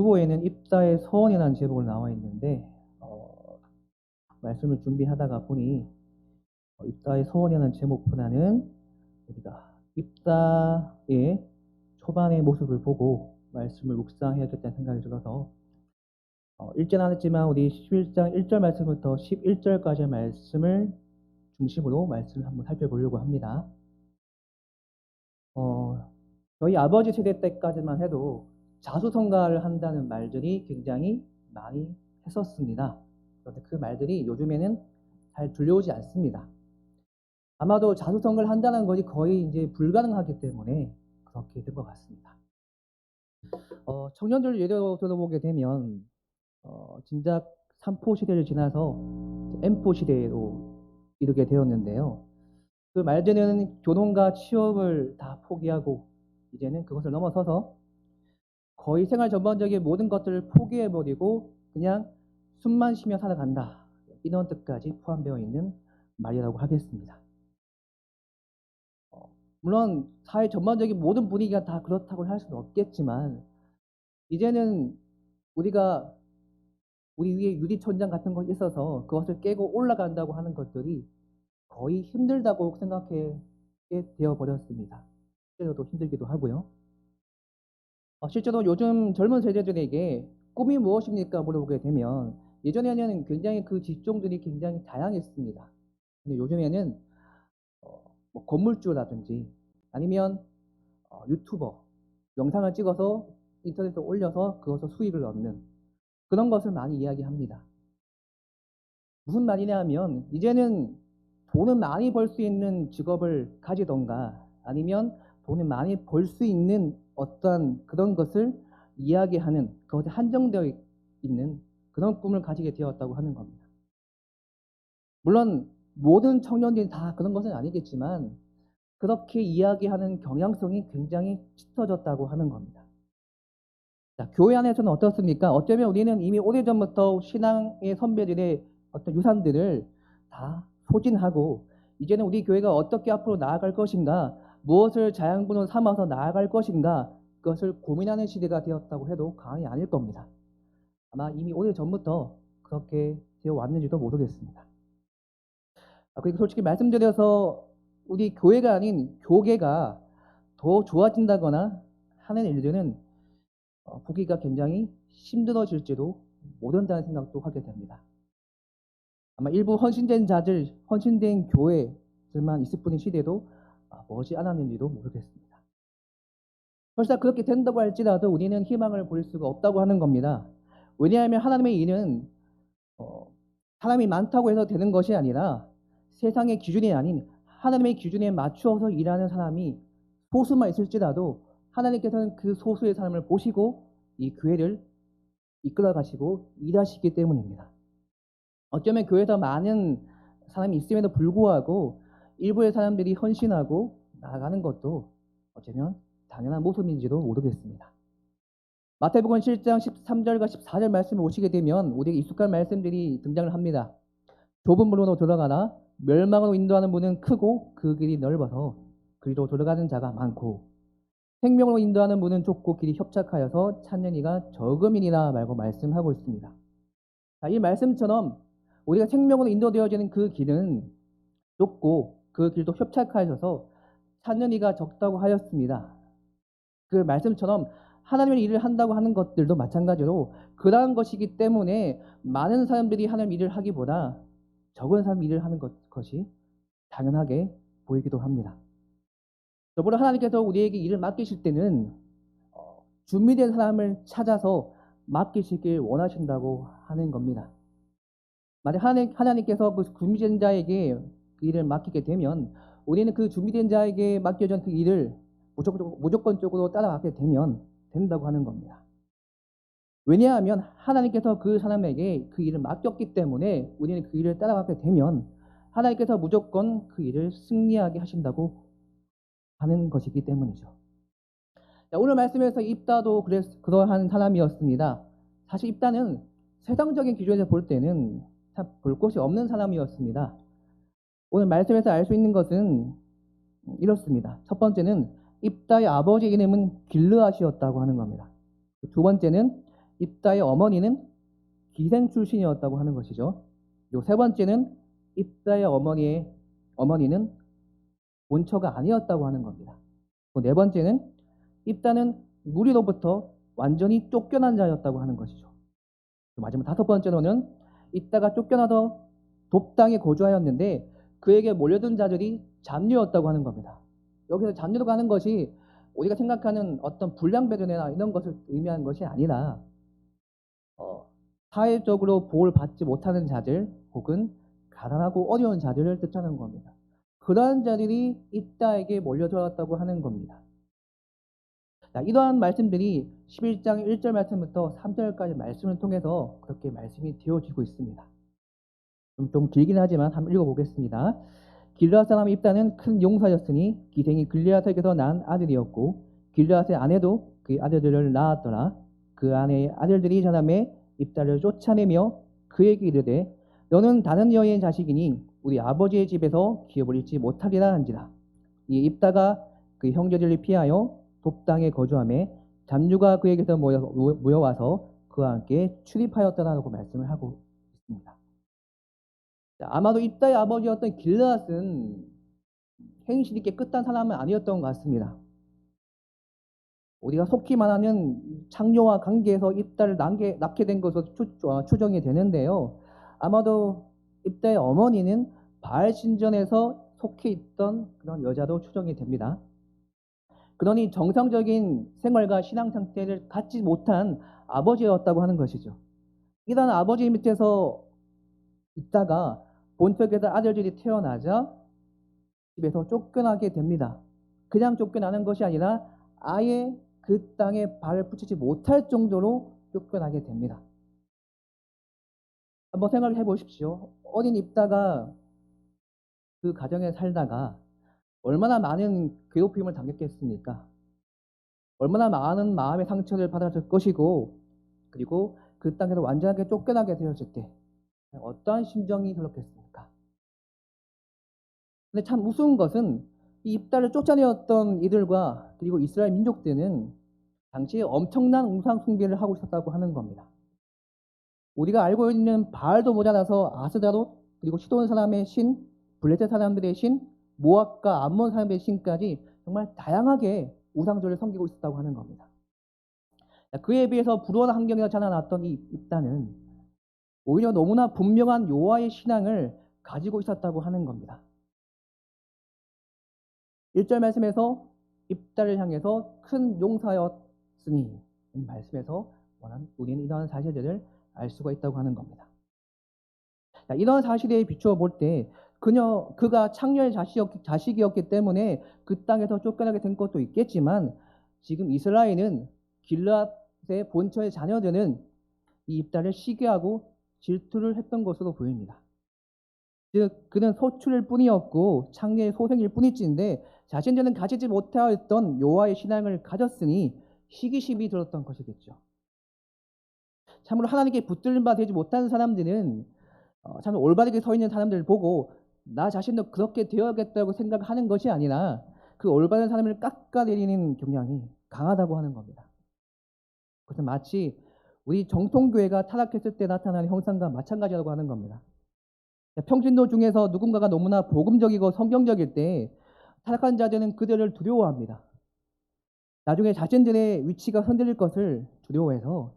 주보에는 입다의 서원이라는 제목으로 나와 있는데 말씀을 준비하다가 보니 입다의 서원이라는 제목보다는 우리가 입다의 초반의 모습을 보고 말씀을 묵상해야겠다는 생각이 들어서 읽진 않았지만 우리 11장 1절 말씀부터 11절까지의 말씀을 중심으로 말씀을 한번 살펴보려고 합니다. 저희 아버지 세대 때까지만 해도 자수성가를 한다는 말들이 굉장히 많이 했었습니다. 그런데 그 말들이 요즘에는 잘 들려오지 않습니다. 아마도 자수성가를 한다는 것이 거의 이제 불가능하기 때문에 그렇게 된 것 같습니다. 청년들 예로 들어보게 되면 진작 3포 시대를 지나서 M포 시대로 이르게 되었는데요. 그 말들은 교동과 취업을 다 포기하고 이제는 그것을 넘어서서 거의 생활 전반적인 모든 것들을 포기해버리고 그냥 숨만 쉬며 살아간다. 이런 뜻까지 포함되어 있는 말이라고 하겠습니다. 물론 사회 전반적인 모든 분위기가 다 그렇다고 할 수는 없겠지만 이제는 우리가 우리 위에 유리천장 같은 것이 있어서 그것을 깨고 올라간다고 하는 것들이 거의 힘들다고 생각하게 되어 버렸습니다. 실제로도 힘들기도 하고요. 실제로 요즘 젊은 세대들에게 꿈이 무엇입니까? 물어보게 되면 예전에는 굉장히 그 직종들이 굉장히 다양했습니다. 근데 요즘에는 뭐 건물주라든지 아니면 유튜버, 영상을 찍어서 인터넷에 올려서 그것을 수익을 얻는 그런 것을 많이 이야기합니다. 무슨 말이냐 하면 이제는 돈을 많이 벌 수 있는 직업을 가지던가 아니면 돈을 많이 벌 수 있는 어떠한 그런 것을 이야기하는 그것에 한정되어 있는 그런 꿈을 가지게 되었다고 하는 겁니다. 물론 모든 청년들이 다 그런 것은 아니겠지만 그렇게 이야기하는 경향성이 굉장히 짙어졌다고 하는 겁니다. 자, 교회 안에서는 어떻습니까? 어쩌면 우리는 이미 오래전부터 신앙의 선배들의 어떤 유산들을 다 소진하고 이제는 우리 교회가 어떻게 앞으로 나아갈 것인가, 무엇을 자양분으로 삼아서 나아갈 것인가, 그것을 고민하는 시대가 되었다고 해도 과언이 아닐 겁니다. 아마 이미 오래전부터 그렇게 되어 왔는지도 모르겠습니다. 그리고 솔직히 말씀드려서 우리 교회가 아닌 교계가 더 좋아진다거나 하는 일들은 보기가 굉장히 힘들어질지도 모른다는 생각도 하게 됩니다. 아마 일부 헌신된 자들, 헌신된 교회들만 있을 뿐인 시대도 머지 않았는지도 모르겠습니다. 설사 그렇게 된다고 할지라도 우리는 희망을 볼 수가 없다고 하는 겁니다. 왜냐하면 하나님의 일은 사람이 많다고 해서 되는 것이 아니라 세상의 기준이 아닌 하나님의 기준에 맞추어서 일하는 사람이 소수만 있을지라도 하나님께서는 그 소수의 사람을 보시고 이 교회를 이끌어 가시고 일하시기 때문입니다. 어쩌면 교회에서 많은 사람이 있음에도 불구하고 일부의 사람들이 헌신하고 나아가는 것도 어쩌면 당연한 모습인지도 모르겠습니다. 마태복음 7장 13절과 14절 말씀을 보시게 되면 우리에게 익숙한 말씀들이 등장을 합니다. 좁은 문으로 들어가나 멸망으로 인도하는 문은 크고 그 길이 넓어서 그리로 들어가는 자가 많고 생명으로 인도하는 문은 좁고 길이 협착하여서 찾는 이가 적음이니라 말고 말씀하고 있습니다. 이 말씀처럼 우리가 생명으로 인도되어지는 그 길은 좁고 그 길도 협착하여서 찾는 이가 적다고 하였습니다. 그 말씀처럼 하나님의 일을 한다고 하는 것들도 마찬가지로 그러한 것이기 때문에 많은 사람들이 하나님 일을 하기보다 적은 사람 일을 하는 것이 당연하게 보이기도 합니다. 더불어 하나님께서 우리에게 일을 맡기실 때는 준비된 사람을 찾아서 맡기시길 원하신다고 하는 겁니다. 만약 하나님께서 그 준비된 자에게 그 일을 맡기게 되면 우리는 그 준비된 자에게 맡겨진 그 일을 무조건적으로 따라가게 되면 된다고 하는 겁니다. 왜냐하면 하나님께서 그 사람에게 그 일을 맡겼기 때문에 우리는 그 일을 따라가게 되면 하나님께서 무조건 그 일을 승리하게 하신다고 하는 것이기 때문이죠. 자, 오늘 말씀에서 입다도 그러한 사람이었습니다. 사실 입다는 세상적인 기준에서 볼 때는 참 볼 것이 없는 사람이었습니다. 오늘 말씀에서 알 수 있는 것은 이렇습니다. 첫 번째는 입다의 아버지 이름은 길르앗이었다고 하는 겁니다. 두 번째는 입다의 어머니는 기생 출신이었다고 하는 것이죠. 그리고 세 번째는 입다의 어머니는 본처가 아니었다고 하는 겁니다. 그리고 네 번째는 입다는 무리로부터 완전히 쫓겨난 자였다고 하는 것이죠. 마지막 다섯 번째로는 입다가 쫓겨나서 돕당에 거주하였는데 그에게 몰려든 자들이 잡류였다고 하는 겁니다. 여기서 잡류라고 하는 것이 우리가 생각하는 어떤 불량배변이나 이런 것을 의미하는 것이 아니라 사회적으로 보호를 받지 못하는 자들 혹은 가난하고 어려운 자들을 뜻하는 겁니다. 그러한 자들이 입다에게 몰려들었다고 하는 겁니다. 자, 이러한 말씀들이 11장 1절 말씀부터 3절까지 말씀을 통해서 그렇게 말씀이 되어지고 있습니다. 좀 길긴 하지만 한번 읽어보겠습니다. 길르앗 사람 입다는 큰 용사였으니 기생이 길르앗에게서 난 아들이었고 길르앗의 아내도 그의 아들들을 낳았더라. 그 아내의 아들들이 자라매 입다를 쫓아내며 그에게 이르되 너는 다른 여인의 자식이니 우리 아버지의 집에서 기업을 잃지 못하리라 한지라. 이 입다가 그 형제들을 피하여 돕당에 거주하매 잡류가 그에게서 모여와서 그와 함께 출입하였더라고 말씀을 하고 있습니다. 자, 아마도 입다의 아버지였던 길르앗은 행실이 깨끗한 사람은 아니었던 것 같습니다. 우리가 속히 말하는 창녀와 관계에서 입다를 낳게 된 것으로 추정이 되는데요. 아마도 입다의 어머니는 바알 신전에서 속해 있던 그런 여자로 추정이 됩니다. 그러니 정상적인 생활과 신앙 상태를 갖지 못한 아버지였다고 하는 것이죠. 이런 아버지 밑에서 있다가 본척에서 아들들이 태어나자 집에서 쫓겨나게 됩니다. 그냥 쫓겨나는 것이 아니라 아예 그 땅에 발을 붙이지 못할 정도로 쫓겨나게 됩니다. 한번 생각해 보십시오. 어린 입다가 그 가정에 살다가 얼마나 많은 괴롭힘을 당했겠습니까? 얼마나 많은 마음의 상처를 받았을 것이고 그리고 그 땅에서 완전하게 쫓겨나게 되었을 때 어떠한 심정이 들었겠습니까? 근데 참 우스운 것은 이 입다를 쫓아내었던 이들과 그리고 이스라엘 민족들은 당시에 엄청난 우상 숭배를 하고 있었다고 하는 겁니다. 우리가 알고 있는 바알도 모자라서 아스다롯 그리고 시돈 사람의 신, 블레셋 사람들의 신, 모압과 암몬 사람의 신까지 정말 다양하게 우상들을 섬기고 있었다고 하는 겁니다. 그에 비해서 불우한 환경에서 자라났던 이 입다는 오히려 너무나 분명한 여호와의 신앙을 가지고 있었다고 하는 겁니다. 1절 말씀에서 입다를 향해서 큰 용사였으니 이 말씀에서 우리는 이러한 사실들을 알 수가 있다고 하는 겁니다. 자, 이러한 사실에 비추어 볼 때 그가 창녀의 자식이었기 때문에 그 땅에서 쫓겨나게 된 것도 있겠지만 지금 이스라엘은 길르앗의 본처의 자녀들은 이 입다를 시기하고 질투를 했던 것으로 보입니다. 즉 그는 소출일 뿐이었고 창녀의 소생일 뿐이지인데 자신들은 가지지 못하였던 여호와의 신앙을 가졌으니 시기심이 들었던 것이겠죠. 참으로 하나님께 붙들림 바 되지 못한 사람들은 참 올바르게 서 있는 사람들을 보고 나 자신도 그렇게 되어야겠다고 생각하는 것이 아니라 그 올바른 사람을 깎아내리는 경향이 강하다고 하는 겁니다. 그것은 마치 우리 정통교회가 타락했을 때 나타나는 형상과 마찬가지라고 하는 겁니다. 평신도 중에서 누군가가 너무나 복음적이고 성경적일 때 타락한 자들은 그들을 두려워합니다. 나중에 자신들의 위치가 흔들릴 것을 두려워해서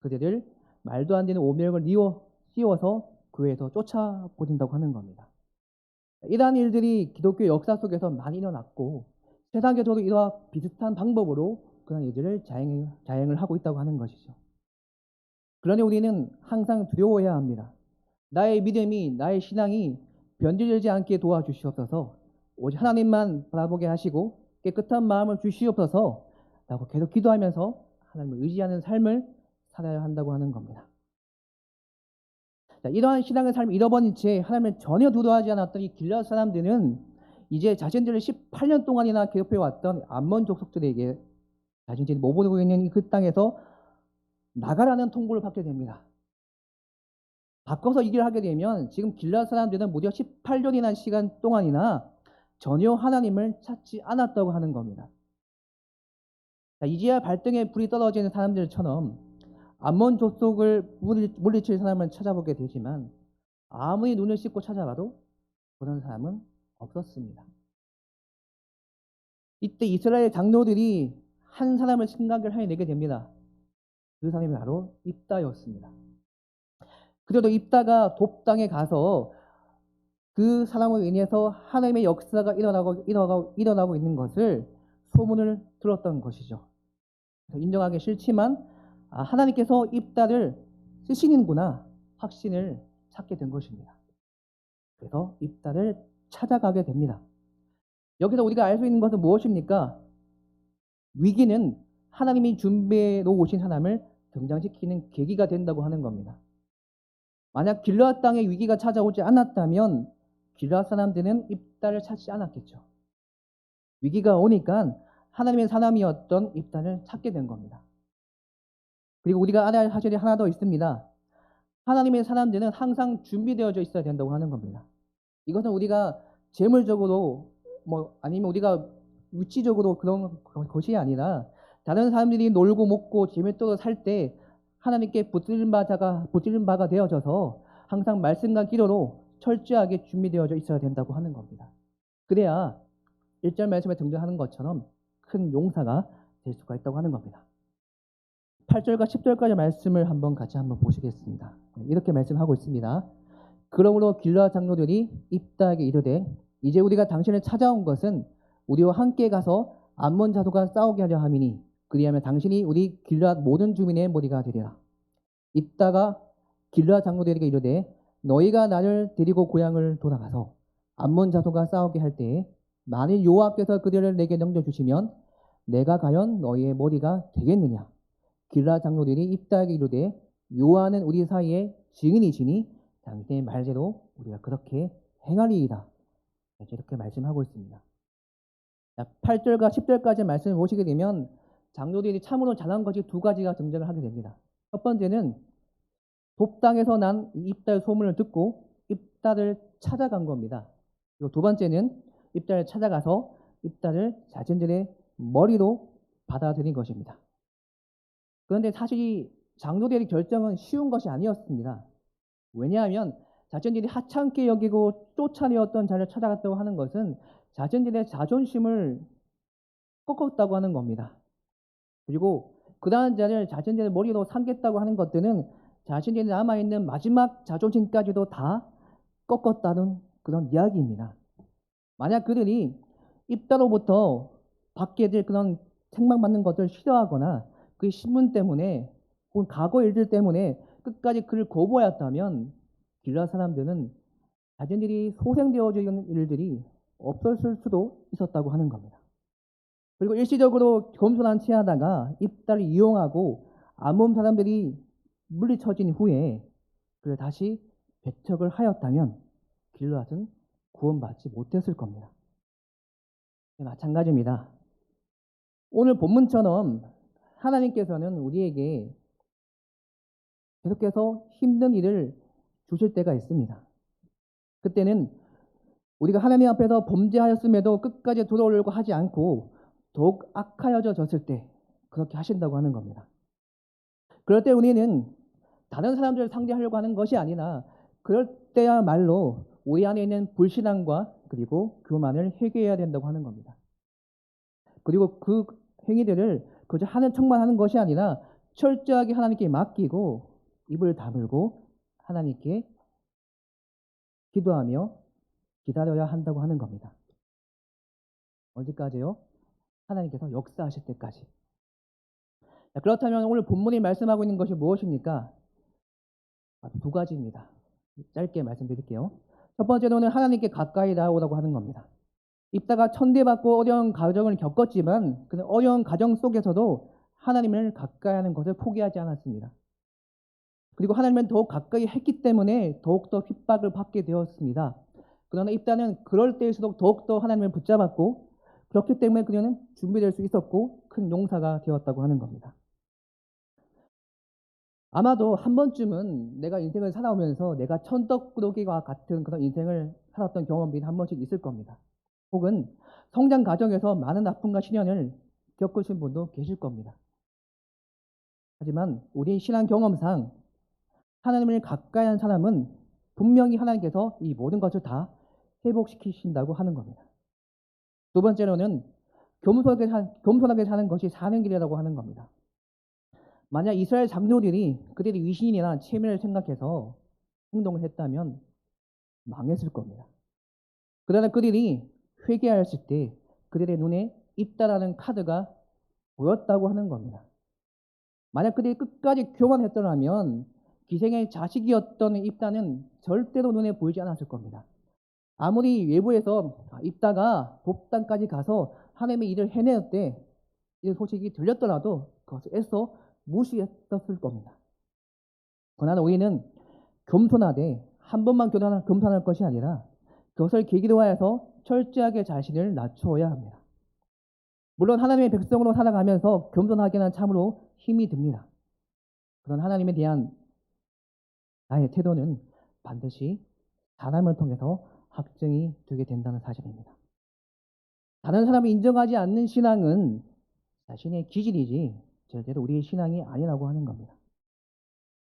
그들을 말도 안 되는 오명을 씌워서 교회에서 쫓아버린다고 하는 겁니다. 이러한 일들이 기독교 역사 속에서 많이 일어났고 세상에서도 이와 비슷한 방법으로 그런 일들을 자행을 하고 있다고 하는 것이죠. 그러니 우리는 항상 두려워해야 합니다. 나의 믿음이 나의 신앙이 변질되지 않게 도와주시옵소서. 오직 하나님만 바라보게 하시고 깨끗한 마음을 주시옵소서 라고 계속 기도하면서 하나님을 의지하는 삶을 살아야 한다고 하는 겁니다. 자, 이러한 신앙의 삶을 잃어버린 채 하나님을 전혀 두려워하지 않았던 이 길르앗 사람들은 이제 자신들을 18년 동안이나 괴롭혀왔던 암몬 족속들에게 자신들이 머무르고 있는 그 땅에서 나가라는 통보를 받게 됩니다. 바꿔서 얘기를 하게 되면 지금 길르앗 사람들은 무려 18년이나 시간 동안이나 전혀 하나님을 찾지 않았다고 하는 겁니다. 자, 이제야 발등에 불이 떨어지는 사람들처럼 암몬 족속을 물리칠 사람을 찾아보게 되지만 아무리 눈을 씻고 찾아봐도 그런 사람은 없었습니다. 이때 이스라엘 장로들이 한 사람을 생각을 해내게 됩니다. 그 사람이 바로 입다였습니다. 그래도 입다가 돕당에 가서 그 사람으로 인해서 하나님의 역사가 일어나고 있는 것을 소문을 들었던 것이죠. 인정하기 싫지만 하나님께서 입다를 쓰시는구나 확신을 찾게 된 것입니다. 그래서 입다를 찾아가게 됩니다. 여기서 우리가 알 수 있는 것은 무엇입니까? 위기는 하나님이 준비해 놓으신 사람을 등장시키는 계기가 된다고 하는 겁니다. 만약 길르앗 땅에 위기가 찾아오지 않았다면 길르앗 사람들은 입다를 찾지 않았겠죠. 위기가 오니까 하나님의 사람이었던 입다를 찾게 된 겁니다. 그리고 우리가 알아야 할 사실이 하나 더 있습니다. 하나님의 사람들은 항상 준비되어져 있어야 된다고 하는 겁니다. 이것은 우리가 재물적으로 아니면 우리가 위치적으로 그런 것이 아니라 다른 사람들이 놀고 먹고 재밌도록 살 때 하나님께 붙들린 바가 되어져서 항상 말씀과 기도로 철저하게 준비되어져 있어야 된다고 하는 겁니다. 그래야 1절 말씀에 등장하는 것처럼 큰 용사가 될 수가 있다고 하는 겁니다. 8절과 10절까지 말씀을 같이 보시겠습니다. 이렇게 말씀하고 있습니다. 그러므로 길르앗 장로들이 입다에게 이르되 이제 우리가 당신을 찾아온 것은 우리와 함께 가서 암몬 자손과 싸우게 하려 함이니 그리하면 당신이 우리 길르앗 모든 주민의 머리가 되리라. 입다가 길르앗 장로들에게 이르되 너희가 나를 데리고 고향을 돌아가서 암몬 자손과 싸우게 할 때에 만일 여호와께서 그들을 내게 넘겨주시면 내가 과연 너희의 머리가 되겠느냐. 길르앗 장로들이 입다에게 이르되 여호와는 우리 사이에 증인이시니 당신의 말대로 우리가 그렇게 행하리이다. 이렇게 말씀하고 있습니다. 8절과 10절까지 말씀을 보시게 되면 장로들이 참으로 잘한 것이 두 가지가 등장을 하게 됩니다. 첫 번째는 돕당에서 난 입다의 소문을 듣고 입다를 찾아간 겁니다. 그리고 두 번째는 입다를 찾아가서 입다를 자신들의 머리로 받아들인 것입니다. 그런데 사실 이 장로들의 결정은 쉬운 것이 아니었습니다. 왜냐하면 자신들이 하찮게 여기고 쫓아내었던 자를 찾아갔다고 하는 것은 자신들의 자존심을 꺾었다고 하는 겁니다. 그리고 그러한 자를 자신들의 머리로 삼겠다고 하는 것들은 자신들이 남아있는 마지막 자존심까지도 다 꺾었다는 그런 이야기입니다. 만약 그들이 입다로부터 받게 될 그런 책망받는 것을 싫어하거나 그 신분 때문에 혹은 과거 일들 때문에 끝까지 그를 거부하였다면 길르앗 사람들은 자신들이 소생되어져 있는 일들이 없었을 수도 있었다고 하는 겁니다. 그리고 일시적으로 겸손한 체하다가 입다를 이용하고 암몬 사람들이 물리쳐진 후에 그를 다시 배척을 하였다면 길르앗은 구원받지 못했을 겁니다. 마찬가지입니다. 오늘 본문처럼 하나님께서는 우리에게 계속해서 힘든 일을 주실 때가 있습니다. 그때는 우리가 하나님 앞에서 범죄하였음에도 끝까지 돌아오려고 하지 않고 더욱 악하여졌을 때 그렇게 하신다고 하는 겁니다. 그럴 때 우리는 다른 사람들을 상대하려고 하는 것이 아니라 그럴 때야말로 우리 안에 있는 불신앙과 그리고 교만을 회개해야 된다고 하는 겁니다. 그리고 그 행위들을 그저 하는 척만 하는 것이 아니라 철저하게 하나님께 맡기고 입을 다물고 하나님께 기도하며 기다려야 한다고 하는 겁니다. 언제까지요? 하나님께서 역사하실 때까지. 그렇다면 오늘 본문이 말씀하고 있는 것이 무엇입니까? 두 가지입니다. 짧게 말씀드릴게요. 첫 번째로는 하나님께 가까이 나오라고 하는 겁니다. 입다가 천대받고 어려운 가정을 겪었지만 그 어려운 가정 속에서도 하나님을 가까이 하는 것을 포기하지 않았습니다. 그리고 하나님은 더욱 가까이 했기 때문에 더욱더 핍박을 받게 되었습니다. 그러나 입다는 그럴 때일수록 더욱더 하나님을 붙잡았고 그렇기 때문에 그녀는 준비될 수 있었고 큰 용사가 되었다고 하는 겁니다. 아마도 한 번쯤은 내가 인생을 살아오면서 내가 천덕꾸러기와 같은 그런 인생을 살았던 경험들이 한 번씩 있을 겁니다. 혹은 성장 과정에서 많은 아픔과 시련을 겪으신 분도 계실 겁니다. 하지만 우리 신앙 경험상 하나님을 가까이 하는 사람은 분명히 하나님께서 이 모든 것을 다 회복시키신다고 하는 겁니다. 두 번째로는 겸손하게 사는 것이 사는 길이라고 하는 겁니다. 만약 이스라엘 장로들이 그들이 위신이나 체면을 생각해서 행동을 했다면 망했을 겁니다. 그러나 그들이 회개하였을 때 그들의 눈에 있다라는 카드가 보였다고 하는 겁니다. 만약 그들이 끝까지 교만했더라면 기생의 자식이었던 입다는 절대로 눈에 보이지 않았을 겁니다. 아무리 외부에서 입다가 돕단까지 가서 하나님의 일을 해내었대 이 소식이 들렸더라도 그것을 애써 무시했었을 겁니다. 그러나 우리는 겸손하되 한 번만 겸손할 것이 아니라 그것을 계기로 하여서 철저하게 자신을 낮추어야 합니다. 물론 하나님의 백성으로 살아가면서 겸손하게는 참으로 힘이 듭니다. 그런 하나님에 대한 나의 태도는 반드시 사람을 통해서 확증이 되게 된다는 사실입니다. 다른 사람이 인정하지 않는 신앙은 자신의 기질이지 절대로 우리의 신앙이 아니라고 하는 겁니다.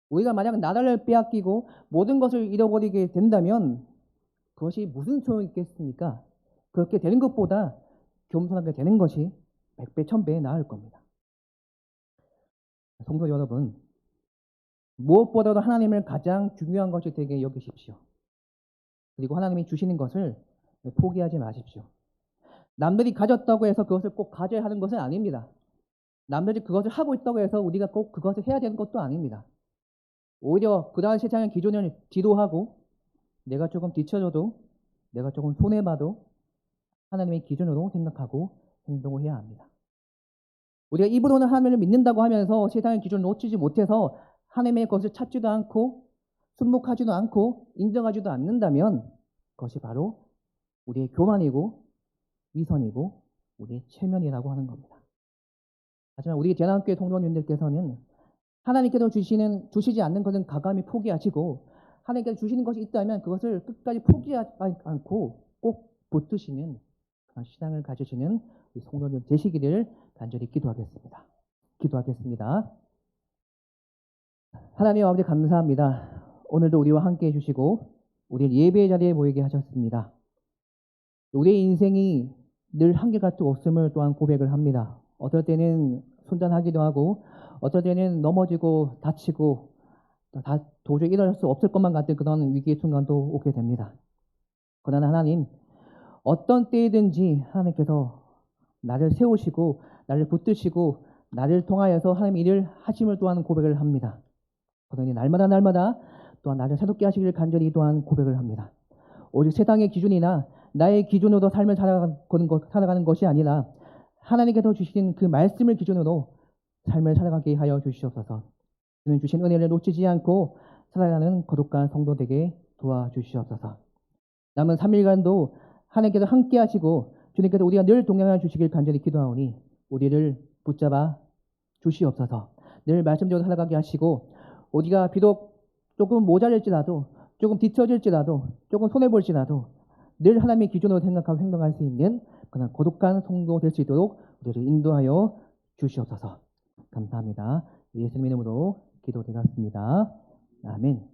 우리가 만약 나라를 빼앗기고 모든 것을 잃어버리게 된다면 그것이 무슨 소용이 있겠습니까? 그렇게 되는 것보다 겸손하게 되는 것이 100배, 1000배 나을 겁니다. 성도 여러분, 무엇보다도 하나님을 가장 중요한 것이 되게 여기십시오. 그리고 하나님이 주시는 것을 포기하지 마십시오. 남들이 가졌다고 해서 그것을 꼭 가져야 하는 것은 아닙니다. 남들이 그것을 하고 있다고 해서 우리가 꼭 그것을 해야 되는 것도 아닙니다. 오히려 그러한 세상의 기존을 지도하고 내가 조금 뒤쳐져도 내가 조금 손해봐도 하나님의 기준으로 생각하고 행동을 해야 합니다. 우리가 입으로는 하나님을 믿는다고 하면서 세상의 기준을 놓치지 못해서 하나님의 것을 찾지도 않고 순목하지도 않고 인정하지도 않는다면 그것이 바로 우리의 교만이고 위선이고 우리의 체면이라고 하는 겁니다. 하지만 우리 대한교회 성도님들께서는 하나님께서 주시지 않는 것은 가감히 포기하시고 하나님께서 주시는 것이 있다면 그것을 끝까지 포기하지 않고 꼭 붙드시는 그런 신앙을 가지시는 성도님 되시기를 간절히 기도하겠습니다. 기도하겠습니다. 하나님 아버지 감사합니다. 오늘도 우리와 함께 해주시고 우리를 예배의 자리에 모이게 하셨습니다. 우리의 인생이 늘 한결같이 없음을 또한 고백을 합니다. 어떨 때는 순전하기도 하고 어떨 때는 넘어지고 다치고 도저히 일어날 수 없을 것만 같은 그런 위기의 순간도 오게 됩니다. 그러나 하나님, 어떤 때이든지 하나님께서 나를 세우시고 나를 붙드시고 나를 통하여서 하나님 일을 하심을 또한 고백을 합니다. 그러니 날마다 또한 나를 새롭게 하시기를 간절히 또한 고백을 합니다. 오직 세상의 기준이나 나의 기준으로 삶을 살아가는 것이 아니라 하나님께서 주신 그 말씀을 기준으로 삶을 살아가게 하여 주시옵소서. 주님 주신 은혜를 놓치지 않고 살아가는 거룩한 성도 되게 도와주시옵소서. 남은 3일간도 하나님께서 함께 하시고 주님께서 우리가 늘 동행하여 주시길 간절히 기도하오니 우리를 붙잡아 주시옵소서. 늘 말씀대로 살아가게 하시고 우리가 비록 조금 모자랄지라도 조금 뒤처질지라도 조금 손해볼지라도 늘 하나님의 기준으로 생각하고 행동할 수 있는 그런 거룩한 성도 될 수 있도록 우리를 인도하여 주시옵소서. 감사합니다. 예수님의 이름으로 기도드렸습니다. 아멘.